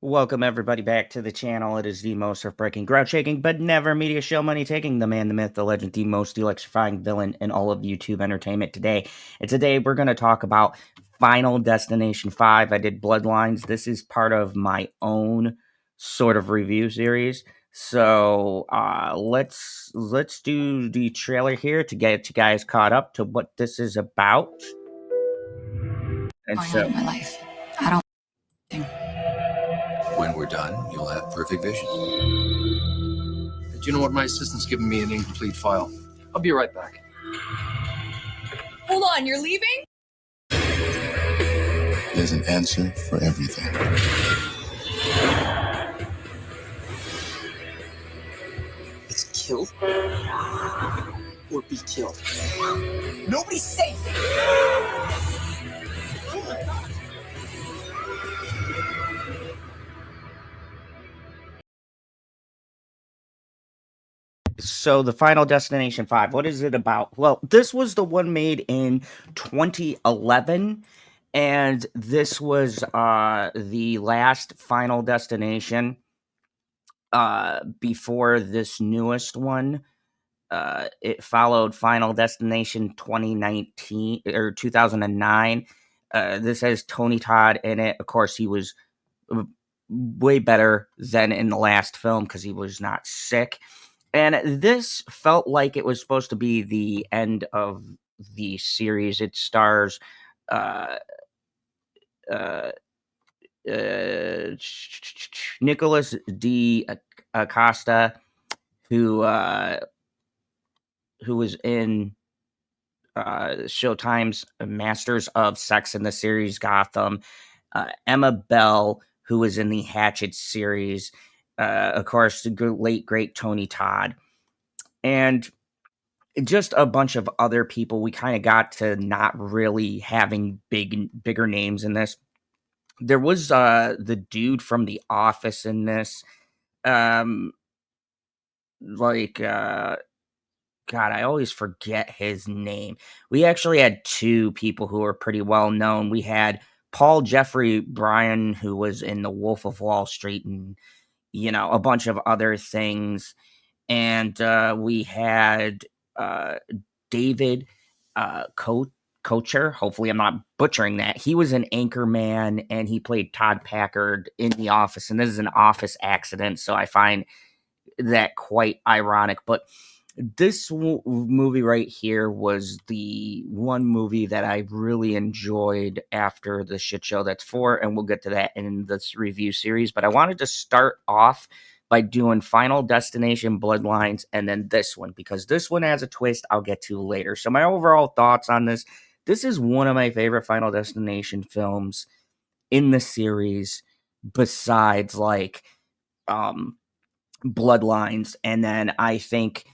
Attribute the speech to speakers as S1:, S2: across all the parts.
S1: Welcome everybody back to the channel. It is the most heartbreaking, ground-shaking, but never media show money taking, the man, the myth, the legend, the most electrifying villain in all of YouTube entertainment today. And today we're going to talk about Final Destination 5. I did Bloodlines. This is part of my own sort of review series. So let's do the trailer here to get you guys caught up to what this is about. And
S2: Going
S1: so
S2: on in my life. I don't think.
S3: When we're done, you'll have perfect vision.
S4: Do you know what? My assistant's giving me an incomplete file. I'll be right back.
S5: Hold on, you're leaving?
S3: There's an answer for everything.
S6: It's kill or be killed. Nobody's safe.
S1: So the Final Destination 5, what is it about? Well, this was the one made in 2011, and this was the last Final Destination before this newest one. It followed Final Destination 2019 or 2009. This has Tony Todd in it. Of course, he was way better than in the last film because he was not sick. And this felt like it was supposed to be the end of the series. It stars uh, uh, Nicholas D. Acosta, who was in Showtime's Masters of Sex in the series Gotham. Emma Bell, who was in the Hatchet series. Of course, the late great Tony Todd. And just a bunch of other people. We kind of got to not really having bigger names in this. There was the dude from The Office in this. Like God, I always forget his name. We actually had two people who were pretty well known. We had Paul Jeffrey Bryan, who was in The Wolf of Wall Street and a bunch of other things. And we had David Kocher. Hopefully, I'm not butchering that. He was an anchor man, and he played Todd Packard in The Office. And this is an Office accident, so I find that quite ironic. But this movie right here was the one movie that I really enjoyed after the shit show that's 4, and we'll get to that in this review series. But I wanted to start off by doing Final Destination Bloodlines and then this one, because this one has a twist I'll get to later. So my overall thoughts on this is one of my favorite Final Destination films in the series, besides like Bloodlines. And then I think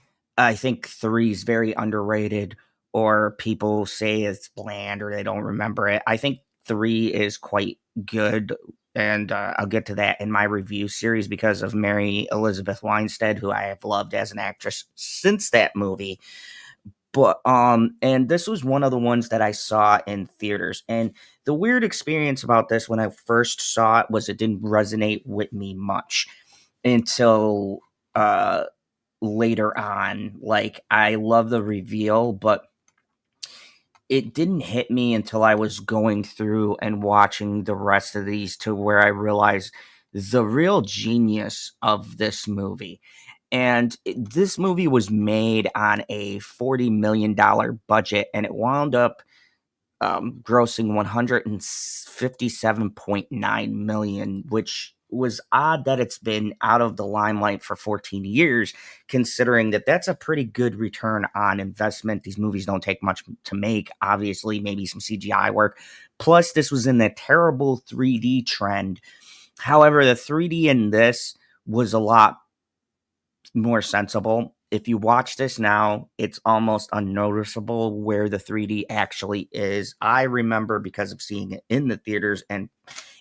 S1: 3 is very underrated, or people say it's bland or they don't remember it. I think 3 is quite good, and I'll get to that in my review series because of Mary Elizabeth Winstead, who I have loved as an actress since that movie. But and this was one of the ones that I saw in theaters, and the weird experience about this when I first saw it was it didn't resonate with me much until later on. Like, I love the reveal, but it didn't hit me until I was going through and watching the rest of these, to where I realized the real genius of this movie. And this movie was made on a $40 million budget, and it wound up grossing 157.9 million, which was odd that it's been out of the limelight for 14 years, considering that that's a pretty good return on investment. These movies don't take much to make, obviously, maybe some CGI work. Plus, this was in the terrible 3D trend. However, the 3D in this was a lot more sensible. If you watch this now, it's almost unnoticeable where the 3D actually is. I remember because of seeing it in the theaters and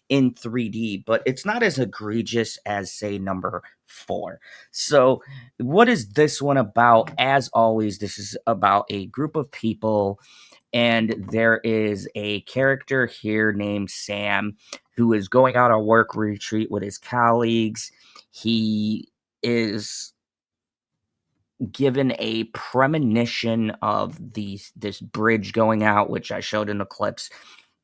S1: in 3D, but it's not as egregious as, say, number 4. So, what is this one about? As always, this is about a group of people, and there is a character here named Sam who is going on a work retreat with his colleagues. He is given a premonition of this bridge going out, which I showed in the clips,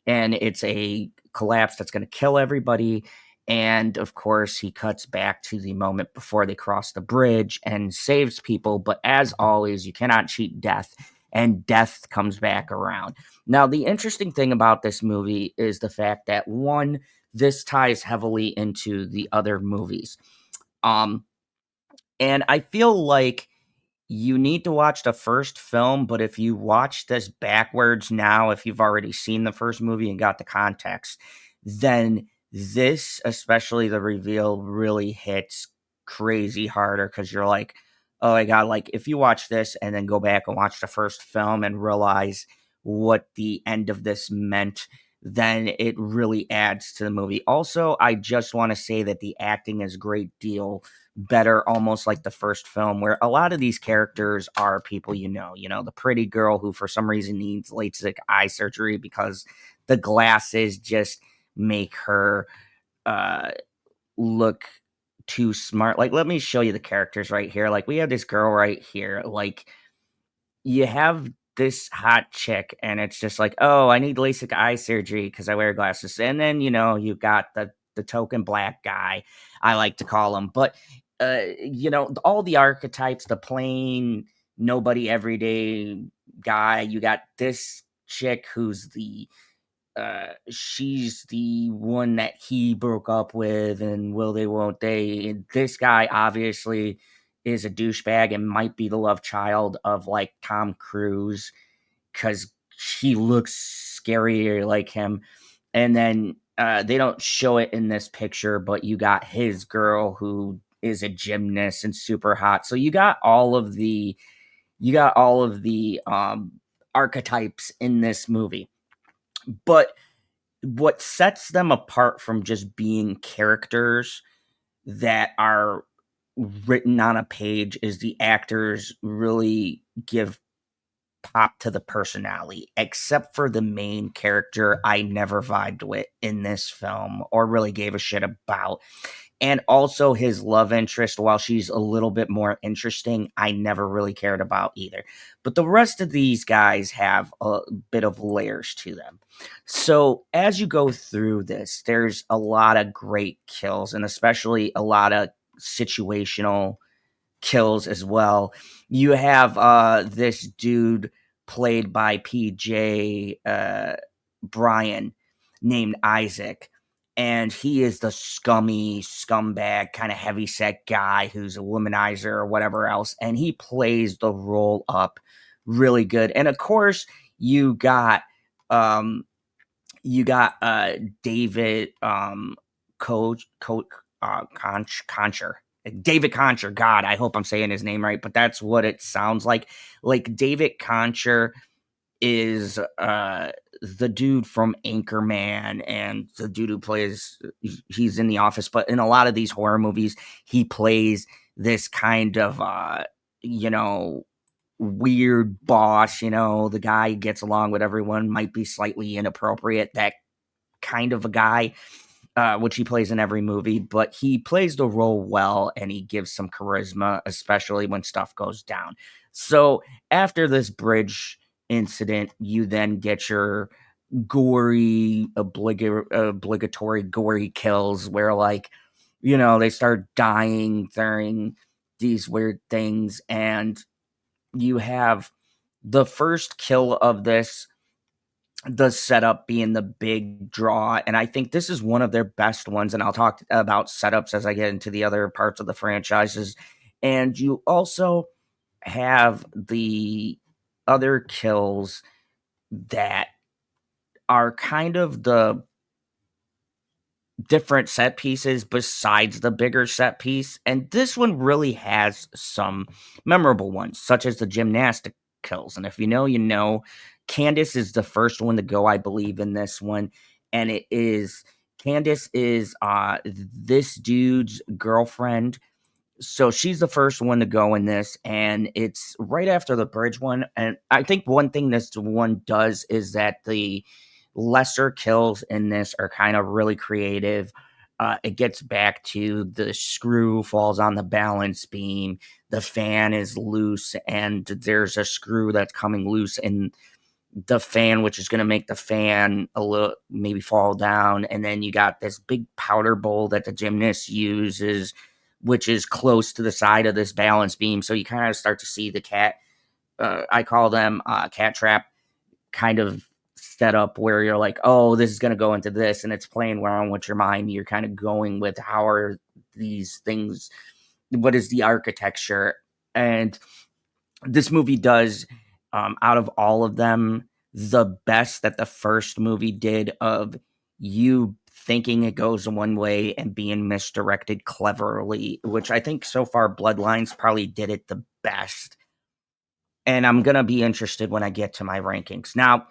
S1: and it's a collapse that's going to kill everybody. And of course, he cuts back to the moment before they cross the bridge and saves people. But as always, you cannot cheat death, and death comes back around. Now, the interesting thing about this movie is the fact that one, this ties heavily into the other movies. Um, and I feel like you need to watch the first film, but if you watch this backwards now, if you've already seen the first movie and got the context, then this, especially the reveal, really hits crazy harder because you're like, oh my God, like if you watch this and then go back and watch the first film and realize what the end of this meant, then it really adds to the movie. Also, I just want to say that the acting is a great deal better, almost like the first film, where a lot of these characters are people the pretty girl who for some reason needs LASIK eye surgery because the glasses just make her look too smart. Like, let me show you the characters right here. Like, we have this girl right here. Like, you have this hot chick, and it's just like, oh, I need LASIK eye surgery because I wear glasses. And then, you got the token black guy, I like to call him. But, all the archetypes, the plain, nobody, everyday guy. You got this chick who's she's the one that he broke up with, and will they, won't they? And this guy obviously is a douchebag and might be the love child of like Tom Cruise because he looks scarier like him. And then they don't show it in this picture, but you got his girl who is a gymnast and super hot. So you got all of the archetypes in this movie. But what sets them apart from just being characters that are written on a page is the actors really give pop to the personality, except for the main character I never vibed with in this film or really gave a shit about. And also his love interest, while she's a little bit more interesting, I never really cared about either. But the rest of these guys have a bit of layers to them. So as you go through this, there's a lot of great kills, and especially a lot of situational kills as well. You have this dude played by PJ Bryan named Isaac, and he is the scummy scumbag kind of heavyset guy who's a womanizer or whatever else, and he plays the role up really good. And of course, you got David Concher. David Concher. God, I hope I'm saying his name right, but that's what it sounds like. Like, David Concher is the dude from Anchorman and the dude who plays, he's in The Office, but in a lot of these horror movies, he plays this kind of, weird boss, the guy gets along with everyone, might be slightly inappropriate, that kind of a guy, which he plays in every movie, but he plays the role well and he gives some charisma, especially when stuff goes down. So after this bridge incident, you then get your gory, obligatory gory kills where, like, they start dying during these weird things. And you have the first kill of this, the setup being the big draw. And I think this is one of their best ones. And I'll talk about setups as I get into the other parts of the franchises. And you also have the other kills that are kind of the different set pieces besides the bigger set piece. And this one really has some memorable ones, such as the gymnastic kills. And if you know, Candace is the first one to go, I believe, in this one. And Candace is this dude's girlfriend. So she's the first one to go in this, and it's right after the bridge one. And I think one thing this one does is that the lesser kills in this are kind of really creative. It gets back to the screw falls on the balance beam, the fan is loose, and there's a screw that's coming loose in the fan, which is going to make the fan a little maybe fall down. And then you got this big powder bowl that the gymnast uses, which is close to the side of this balance beam. So you kind of start to see the cat, I call them cat trap kind of set up where you're like, oh, this is going to go into this, and it's playing around with your mind. You're kind of going with how are these things, what is the architecture? And this movie does, out of all of them, the best that the first movie did of you thinking it goes one way and being misdirected cleverly, which I think so far Bloodlines probably did it the best. And I'm going to be interested when I get to my rankings. Now,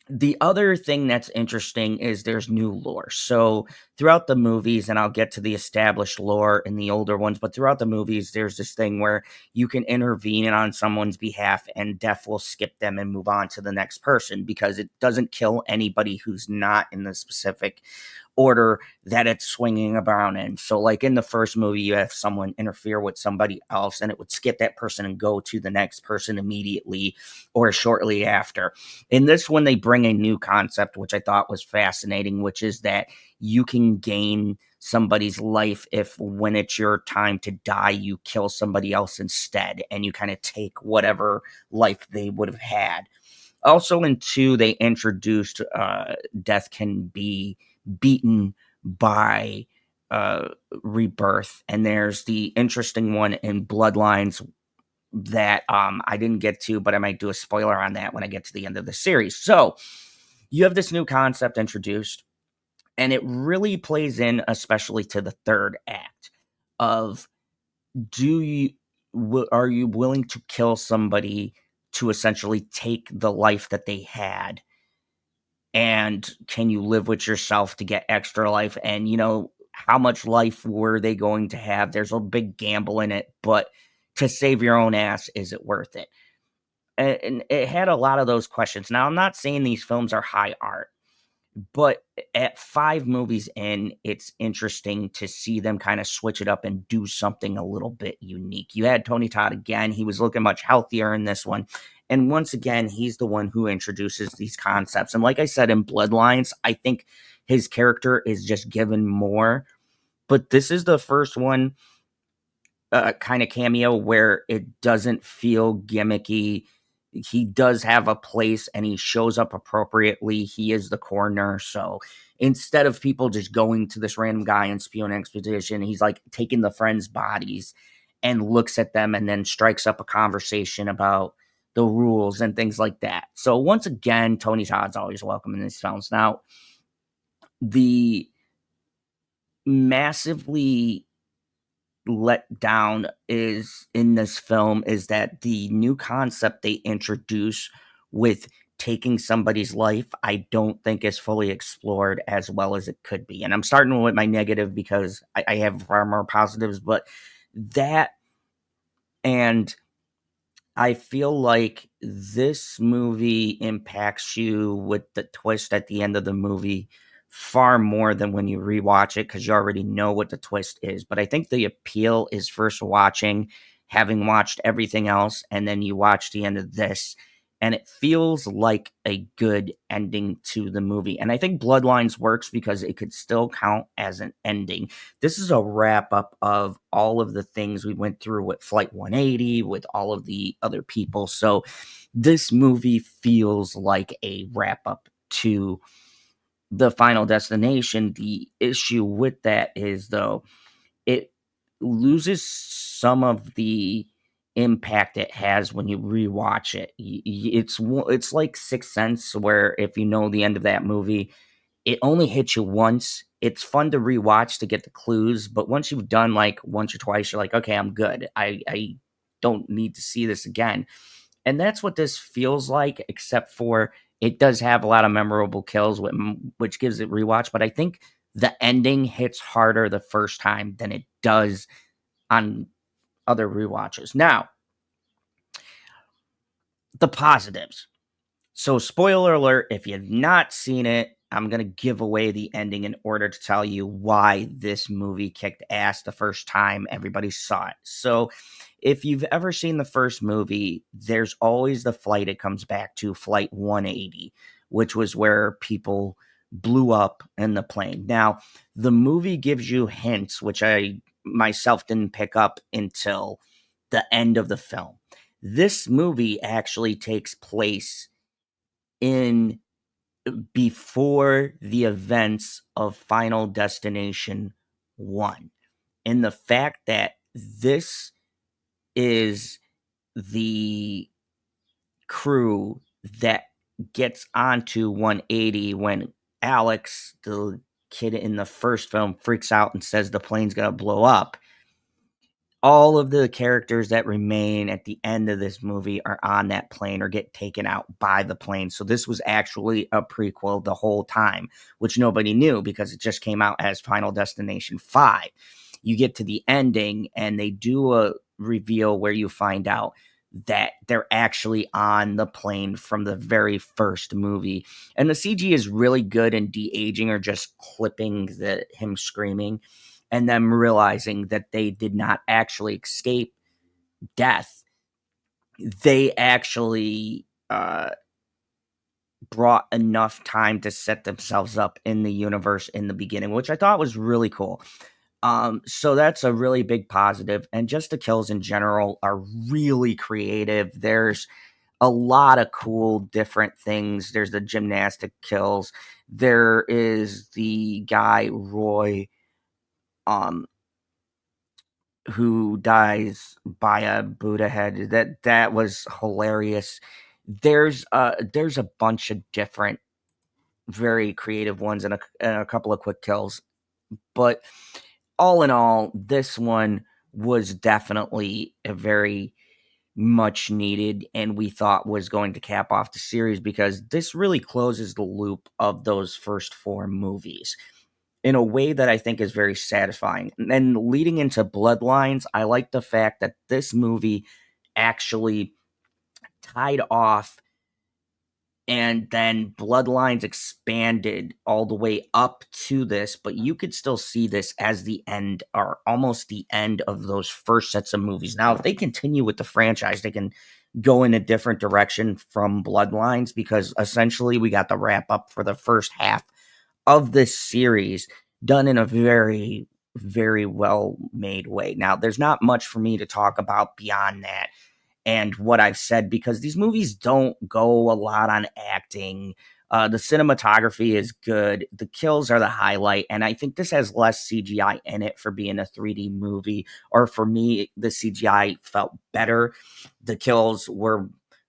S1: the other thing that's interesting is there's new lore. So throughout the movies, and I'll get to the established lore in the older ones, but throughout the movies, there's this thing where you can intervene on someone's behalf and death will skip them and move on to the next person because it doesn't kill anybody who's not in the specific order that it's swinging around in. So like in the first movie, you have someone interfere with somebody else and it would skip that person and go to the next person immediately or shortly after. In this one, they bring a new concept, which I thought was fascinating, which is that you can gain somebody's life if when it's your time to die, you kill somebody else instead and you kind of take whatever life they would have had. Also in 2, they introduced death can be beaten by rebirth. And there's the interesting one in Bloodlines that I didn't get to, but I might do a spoiler on that when I get to the end of the series. So you have this new concept introduced, and it really plays in, especially to the third act of are you willing to kill somebody to essentially take the life that they had? And can you live with yourself to get extra life? And, how much life were they going to have? There's a big gamble in it, but to save your own ass, is it worth it? And it had a lot of those questions. Now, I'm not saying these films are high art, but at 5 movies in, it's interesting to see them kind of switch it up and do something a little bit unique. You had Tony Todd again. He was looking much healthier in this one. And once again, he's the one who introduces these concepts. And like I said, in Bloodlines, I think his character is just given more. But this is the first one kind of cameo where it doesn't feel gimmicky. He does have a place and he shows up appropriately. He is the coroner. So instead of people just going to this random guy and spewing expedition, he's like taking the friends' bodies and looks at them and then strikes up a conversation about the rules and things like that. So once again, Tony Todd's always welcome in these films. Now, the massively let down is in this film is that the new concept they introduce with taking somebody's life, I don't think is fully explored as well as it could be. And I'm starting with my negative because I have far more positives, but that, and I feel like this movie impacts you with the twist at the end of the movie far more than when you rewatch it because you already know what the twist is. But I think the appeal is first watching, having watched everything else, and then you watch the end of this, and it feels like a good ending to the movie. And I think Bloodlines works because it could still count as an ending. This is a wrap up of all of the things we went through with Flight 180, with all of the other people. So this movie feels like a wrap up to the Final Destination. The issue with that is, though, it loses some of the impact it has when you rewatch it. It's like Sixth Sense, where if you know the end of that movie, it only hits you once. It's fun to rewatch to get the clues, but once you've done like once or twice, you're like, okay, I'm good. I don't need to see this again. And that's what this feels like, except for it does have a lot of memorable kills, which gives it rewatch. But I think the ending hits harder the first time than it does on other rewatches. Now, the positives. So, spoiler alert, if you've not seen it, I'm going to give away the ending in order to tell you why this movie kicked ass the first time everybody saw it. So, if you've ever seen the first movie, there's always the flight it comes back to, Flight 180, which was where people blew up in the plane. Now, the movie gives you hints, which I myself didn't pick up until the end of the film. This movie actually takes place in before the events of Final Destination 1. And the fact that this is the crew that gets onto 180 when Alex, the kid in the first film, freaks out and says the plane's going to blow up. All of the characters that remain at the end of this movie are on that plane or get taken out by the plane. So this was actually a prequel the whole time, which nobody knew because it just came out as Final Destination 5. You get to the ending and they do a reveal where you find out that they're actually on the plane from the very first movie. And the CG is really good in de-aging or just clipping him screaming and them realizing that they did not actually escape death. They actually brought enough time to set themselves up in the universe in the beginning, which I thought was really cool. So that's a really big positive. And just the kills in general are really creative. There's a lot of cool different things. There's the gymnastic kills. There is the guy, Roy, who dies by a Buddha head. That was hilarious. There's a bunch of different very creative ones and a couple of quick kills. But all in all, this one was definitely a very much needed and we thought was going to cap off the series because this really closes the loop of those first 4 movies in a way that I think is very satisfying. And leading into Bloodlines, I like the fact that this movie actually tied off and then Bloodlines expanded all the way up to this, but you could still see this as the end or almost the end of those first sets of movies. Now, if they continue with the franchise, they can go in a different direction from Bloodlines because essentially we got the wrap up for the first half of this series done in a very, very well made way. Now, there's not much for me to talk about beyond that and what I've said because these movies don't go a lot on acting. The cinematography is good. The kills are the highlight. And I think this has less CGI in it for being a 3D movie. Or for me, the CGI felt better. The kills were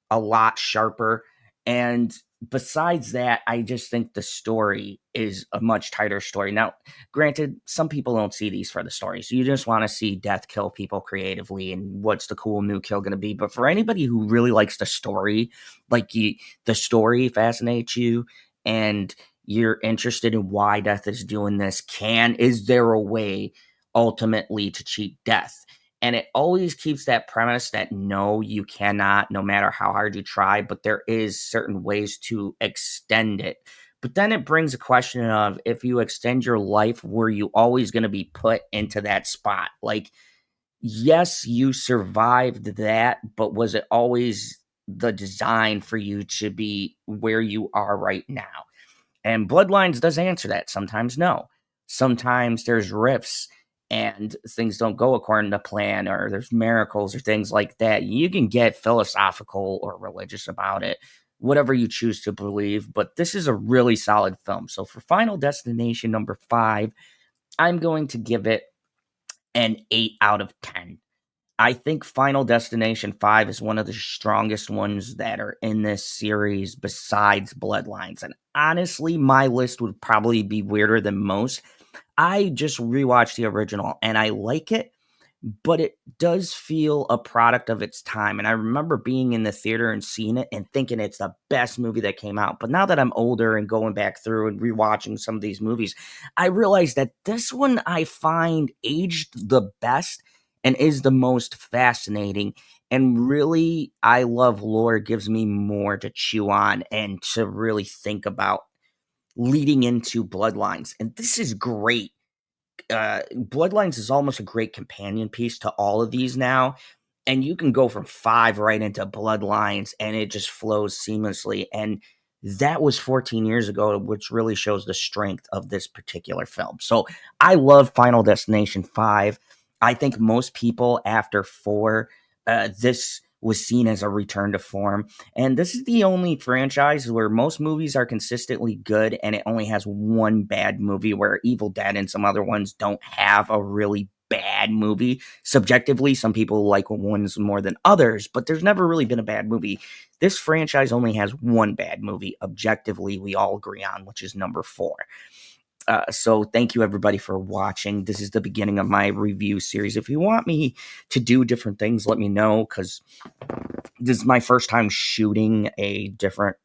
S1: a lot sharper. And besides that, I just think the story is a much tighter story. Now, granted, some people don't see these for the stories. You just want to see death kill people creatively and what's the cool new kill going to be. But for anybody who really likes the story, the story fascinates you and you're interested in why death is doing this, is there a way ultimately to cheat death? And it always keeps that premise that no, you cannot, no matter how hard you try, but there is certain ways to extend it. But then it brings a question of if you extend your life, were you always going to be put into that spot? Like, yes, you survived that, but was it always the design for you to be where you are right now? And Bloodlines does answer that. Sometimes no. Sometimes there's rifts and things don't go according to plan, or there's miracles or things like that. You can get philosophical or religious about it, whatever you choose to believe. But this is a really solid film. So for Final Destination number 5, I'm going to give it an 8 out of 10. I think Final Destination 5 is one of the strongest ones that are in this series besides Bloodlines. And honestly, my list would probably be weirder than most. I just rewatched the original and I like it, but it does feel a product of its time. And I remember being in the theater and seeing it and thinking it's the best movie that came out. But now that I'm older and going back through and rewatching some of these movies, I realize that this one I find aged the best and is the most fascinating. And really, I love lore. It gives me more to chew on and to really think about leading into Bloodlines. And this is great. Bloodlines is almost a great companion piece to all of these now. And you can go from 5 right into Bloodlines, and it just flows seamlessly. And that was 14 years ago, which really shows the strength of this particular film. So I love Final Destination 5. I think most people after 4, this was seen as a return to form. And this is the only franchise where most movies are consistently good and it only has one bad movie, where Evil Dead and some other ones don't have a really bad movie. Subjectively, some people like ones more than others, but there's never really been a bad movie. This franchise only has one bad movie. Objectively, we all agree on, which is number 4. So thank you everybody for watching. This is the beginning of my review series. If you want me to do different things, let me know, because this is my first time shooting a different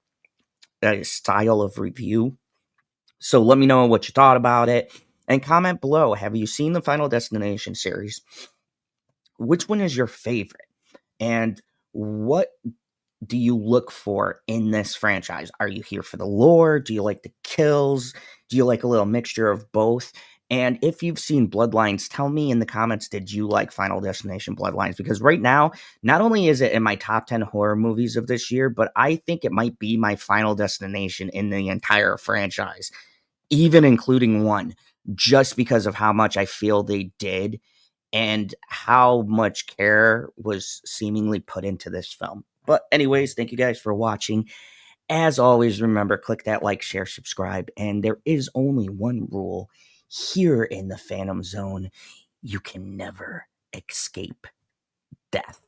S1: style of review. So let me know what you thought about it, and comment below. Have you seen the Final Destination series? Which one is your favorite? And what do you look for in this franchise? Are you here for the lore? Do you like the kills? Do you like a little mixture of both? And if you've seen Bloodlines, tell me in the comments, did you like Final Destination Bloodlines? Because right now, not only is it in my top 10 horror movies of this year, but I think it might be my Final Destination in the entire franchise, even including 1, just because of how much I feel they did and how much care was seemingly put into this film. But anyways, thank you guys for watching. As always, remember, click that like, share, subscribe, and there is only one rule here in the Phantom Zone: you can never escape death.